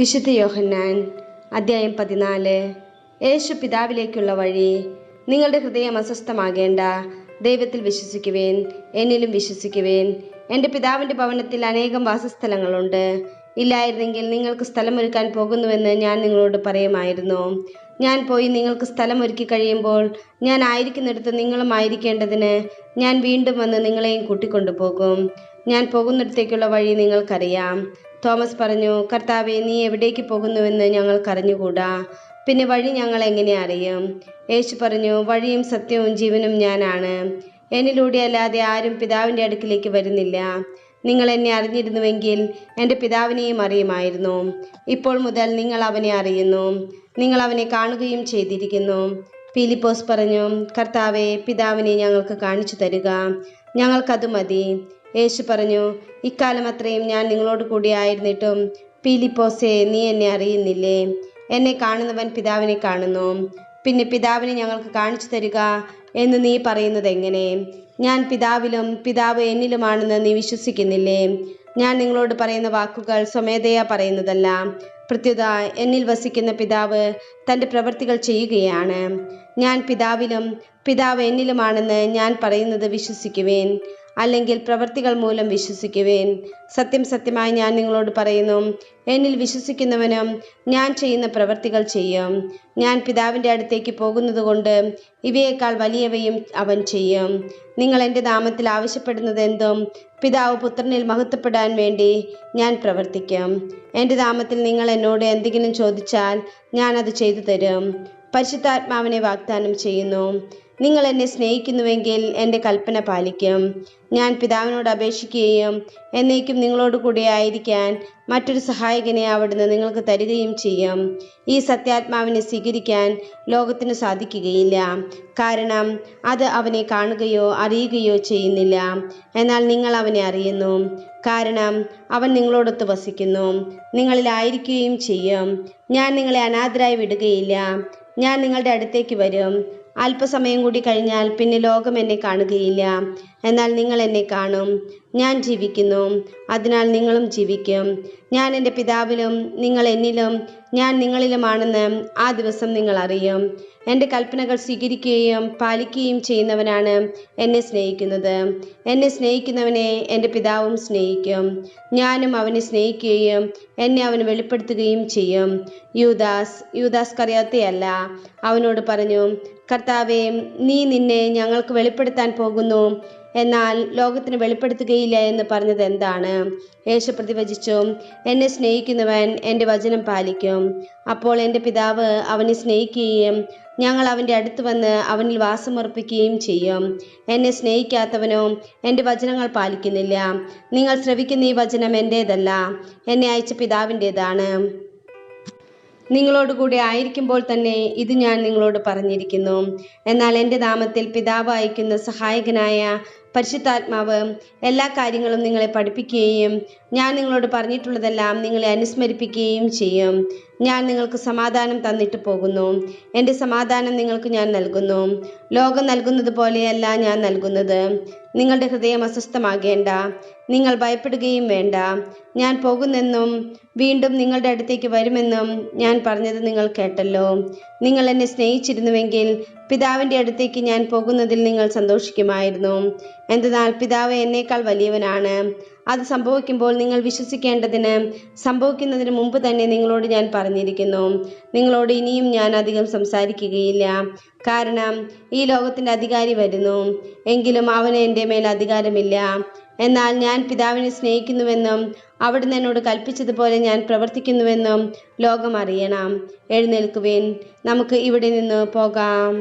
വിശുദ്ധ യോഹന്നാൻ അധ്യായം 14. യേശു പിതാവിലേക്കുള്ള വഴി. നിങ്ങളുടെ ഹൃദയം അസ്വസ്ഥമാകേണ്ട. ദൈവത്തിൽ വിശ്വസിക്കുവേൻ, എന്നിലും വിശ്വസിക്കുവേൻ. എൻ്റെ പിതാവിൻ്റെ ഭവനത്തിൽ അനേകം വാസസ്ഥലങ്ങളുണ്ട്. ഇല്ലായിരുന്നെങ്കിൽ നിങ്ങൾക്ക് സ്ഥലമൊരുക്കാൻ പോകുന്നുവെന്ന് ഞാൻ നിങ്ങളോട് പറയുമായിരുന്നു. ഞാൻ പോയി നിങ്ങൾക്ക് സ്ഥലമൊരുക്കി കഴിയുമ്പോൾ ഞാൻ ആയിരിക്കുന്നിടത്ത് നിങ്ങളും ആയിരിക്കേണ്ടതിന് ഞാൻ വീണ്ടും വന്ന് നിങ്ങളെയും കൂട്ടിക്കൊണ്ടുപോകും. ഞാൻ പോകുന്നിടത്തേക്കുള്ള വഴി നിങ്ങൾക്കറിയാം. തോമസ് പറഞ്ഞു, കർത്താവേ, നീ എവിടേക്ക് പോകുന്നുവെന്ന് ഞങ്ങൾക്കറിഞ്ഞുകൂടാ. പിന്നെ വഴി ഞങ്ങൾ എങ്ങനെ അറിയും? യേശു പറഞ്ഞു, വഴിയും സത്യവും ജീവനും ഞാനാണ്. എന്നിലൂടെ അല്ലാതെ ആരും പിതാവിൻ്റെ അടുക്കിലേക്ക് വരുന്നില്ല. നിങ്ങൾ എന്നെ അറിഞ്ഞിരുന്നുവെങ്കിൽ എൻ്റെ പിതാവിനെയും അറിയുമായിരുന്നു. ഇപ്പോൾ മുതൽ നിങ്ങൾ അവനെ അറിയുന്നു, നിങ്ങൾ അവനെ കാണുകയും ചെയ്തിരിക്കുന്നു. ഫിലിപ്പോസ് പറഞ്ഞു, കർത്താവേ, പിതാവിനെ ഞങ്ങൾക്ക് കാണിച്ചു തരിക, ഞങ്ങൾക്കത് മതി. യേശു പറഞ്ഞു, ഇക്കാലം അത്രയും ഞാൻ നിങ്ങളോട് കൂടി ആയിരുന്നിട്ടും ഫിലിപ്പോസേ, നീ എന്നെ അറിയുന്നില്ലേ? എന്നെ കാണുന്നവൻ പിതാവിനെ കാണുന്നു. പിന്നെ പിതാവിനെ ഞങ്ങൾക്ക് കാണിച്ചു തരിക എന്ന് നീ പറയുന്നത് എങ്ങനെ? ഞാൻ പിതാവിലും പിതാവ് എന്നിലുമാണെന്ന് നീ വിശ്വസിക്കുന്നില്ലേ? ഞാൻ നിങ്ങളോട് പറയുന്ന വാക്കുകൾ സ്വമേധയാ പറയുന്നതല്ല. പ്രത്യുത എന്നിൽ വസിക്കുന്ന പിതാവ് തൻ്റെ പ്രവൃത്തികൾ ചെയ്യുകയാണ്. ഞാൻ പിതാവിലും പിതാവ് എന്നിലുമാണെന്ന് ഞാൻ പറയുന്നത് വിശ്വസിക്കുവേൻ, അല്ലെങ്കിൽ പ്രവൃത്തികൾ മൂലം വിശ്വസിക്കുവേൻ. സത്യം സത്യമായി ഞാൻ നിങ്ങളോട് പറയുന്നു, എന്നിൽ വിശ്വസിക്കുന്നവനും ഞാൻ ചെയ്യുന്ന പ്രവൃത്തികൾ ചെയ്യും. ഞാൻ പിതാവിൻ്റെ അടുത്തേക്ക് പോകുന്നത് കൊണ്ട് ഇവയേക്കാൾ വലിയവയും അവൻ ചെയ്യും. നിങ്ങൾ എൻ്റെ നാമത്തിൽ ആവശ്യപ്പെടുന്നത് എന്തും പിതാവ് പുത്രനിൽ മഹത്വപ്പെടാൻ വേണ്ടി ഞാൻ പ്രവർത്തിക്കും. എൻ്റെ നാമത്തിൽ നിങ്ങൾ എന്നോട് എന്തെങ്കിലും ചോദിച്ചാൽ ഞാൻ അത് ചെയ്തു തരും. പരിശുദ്ധാത്മാവിനെ വാഗ്ദാനം ചെയ്യുന്നു. നിങ്ങൾ എന്നെ സ്നേഹിക്കുന്നുവെങ്കിൽ എൻ്റെ കൽപ്പന പാലിക്കും. ഞാൻ പിതാവിനോട് അപേക്ഷിക്കുകയും എന്നേക്കും നിങ്ങളോട് കൂടെ ആയിരിക്കാൻ മറ്റൊരു സഹായകനെ അവിടുന്ന് നിങ്ങൾക്ക് തരികയും ചെയ്യും. ഈ സത്യാത്മാവിനെ സ്വീകരിക്കാൻ ലോകത്തിന് സാധിക്കുകയില്ല, കാരണം അത് അവനെ കാണുകയോ അറിയുകയോ ചെയ്യുന്നില്ല. എന്നാൽ നിങ്ങൾ അവനെ അറിയുന്നു, കാരണം അവൻ നിങ്ങളോടൊത്ത് വസിക്കുന്നു, നിങ്ങളിലായിരിക്കുകയും ചെയ്യും. ഞാൻ നിങ്ങളെ അനാഥരായി വിടുകയില്ല. ഞാൻ നിങ്ങളുടെ അടുത്തേക്ക് വരും. അല്പസമയം കൂടി കഴിഞ്ഞാൽ പിന്നെ ലോകം എന്നെ കാണുകയില്ല, എന്നാൽ നിങ്ങൾ എന്നെ കാണും. ഞാൻ ജീവിക്കുന്നു, അതിനാൽ നിങ്ങളും ജീവിക്കും. ഞാൻ എൻ്റെ പിതാവിലും നിങ്ങൾ എന്നിലും ഞാൻ നിങ്ങളിലുമാണെന്ന് ആ ദിവസം നിങ്ങൾ അറിയും. എൻ്റെ കൽപ്പനകൾ സ്വീകരിക്കുകയും പാലിക്കുകയും ചെയ്യുന്നവനാണ് എന്നെ സ്നേഹിക്കുന്നത്. എന്നെ സ്നേഹിക്കുന്നവനെ എൻ്റെ പിതാവും സ്നേഹിക്കും. ഞാനും അവനെ സ്നേഹിക്കുകയും എന്നെ അവന് വെളിപ്പെടുത്തുകയും ചെയ്യും. യൂദാസ് കറിയാത്തയല്ല അവനോട് പറഞ്ഞു, കർത്താവേ, നീ നിന്നെ ഞങ്ങൾക്ക് വെളിപ്പെടുത്താൻ പോകുന്നു, എന്നാൽ ലോകത്തിന് വെളിപ്പെടുത്തുകയില്ല എന്ന് പറഞ്ഞത് എന്താണ്? യേശു പ്രതിവചിച്ചു, എന്നെ സ്നേഹിക്കുന്നവൻ എൻ്റെ വചനം പാലിക്കും. അപ്പോൾ എൻ്റെ പിതാവ് അവനെ സ്നേഹിക്കുകയും ഞങ്ങൾ അവൻ്റെ അടുത്ത് വന്ന് അവനിൽ വാസമുറപ്പിക്കുകയും ചെയ്യും. എന്നെ സ്നേഹിക്കാത്തവനോ എൻ്റെ വചനങ്ങൾ പാലിക്കുന്നില്ല. നിങ്ങൾ ശ്രവിക്കുന്ന ഈ വചനം എൻ്റേതല്ല, എന്നെ അയച്ച പിതാവിൻ്റേതാണ്. നിങ്ങളോടുകൂടി ആയിരിക്കുമ്പോൾ തന്നെ ഇത് ഞാൻ നിങ്ങളോട് പറഞ്ഞിരിക്കുന്നു. എന്നാൽ എൻ്റെ നാമത്തിൽ പിതാവ് അയക്കുന്ന സഹായകനായ പരിശുദ്ധാത്മാവ് എല്ലാ കാര്യങ്ങളും നിങ്ങളെ പഠിപ്പിക്കുകയും ഞാൻ നിങ്ങളോട് പറഞ്ഞിട്ടുള്ളതെല്ലാം നിങ്ങളെ അനുസ്മരിപ്പിക്കുകയും ചെയ്യും. ഞാൻ നിങ്ങൾക്ക് സമാധാനം തന്നിട്ട് പോകുന്നു. എൻ്റെ സമാധാനം നിങ്ങൾക്ക് ഞാൻ നൽകുന്നു. ലോകം നൽകുന്നത് പോലെയല്ല ഞാൻ നൽകുന്നത്. നിങ്ങളുടെ ഹൃദയം അസ്വസ്ഥമാകേണ്ട, നിങ്ങൾ ഭയപ്പെടുകയും വേണ്ട. ഞാൻ പോകുന്നെന്നും വീണ്ടും നിങ്ങളുടെ അടുത്തേക്ക് വരുമെന്നും ഞാൻ പറഞ്ഞത് നിങ്ങൾ കേട്ടല്ലോ. നിങ്ങൾ എന്നെ സ്നേഹിച്ചിരുന്നുവെങ്കിൽ പിതാവിൻ്റെ അടുത്തേക്ക് ഞാൻ പോകുന്നതിൽ നിങ്ങൾ സന്തോഷിക്കുമായിരുന്നു. എന്തെന്നാൽ പിതാവ് എന്നേക്കാൾ വലിയവനാണ്. അത് സംഭവിക്കുമ്പോൾ നിങ്ങൾ വിശ്വസിക്കേണ്ടതിന് സംഭവിക്കുന്നതിന് മുമ്പ് തന്നെ നിങ്ങളോട് ഞാൻ പറഞ്ഞിരിക്കുന്നു. നിങ്ങളോട് ഇനിയും ഞാൻ അധികം സംസാരിക്കുകയില്ല, കാരണം ഈ ലോകത്തിൻ്റെ അധികാരി വരുന്നു, എങ്കിലും അവന് എൻ്റെ മേൽ അധികാരമില്ല. എന്നാൽ ഞാൻ പിതാവിനെ സ്നേഹിക്കുന്നുവെന്നും അവിടുന്ന് എന്നോട് കൽപ്പിച്ചതുപോലെ ഞാൻ പ്രവർത്തിക്കുന്നുവെന്നും ലോകം അറിയണം. എഴുന്നേൽക്കുവിൻ, നമുക്ക് ഇവിടെ നിന്ന് പോകാം.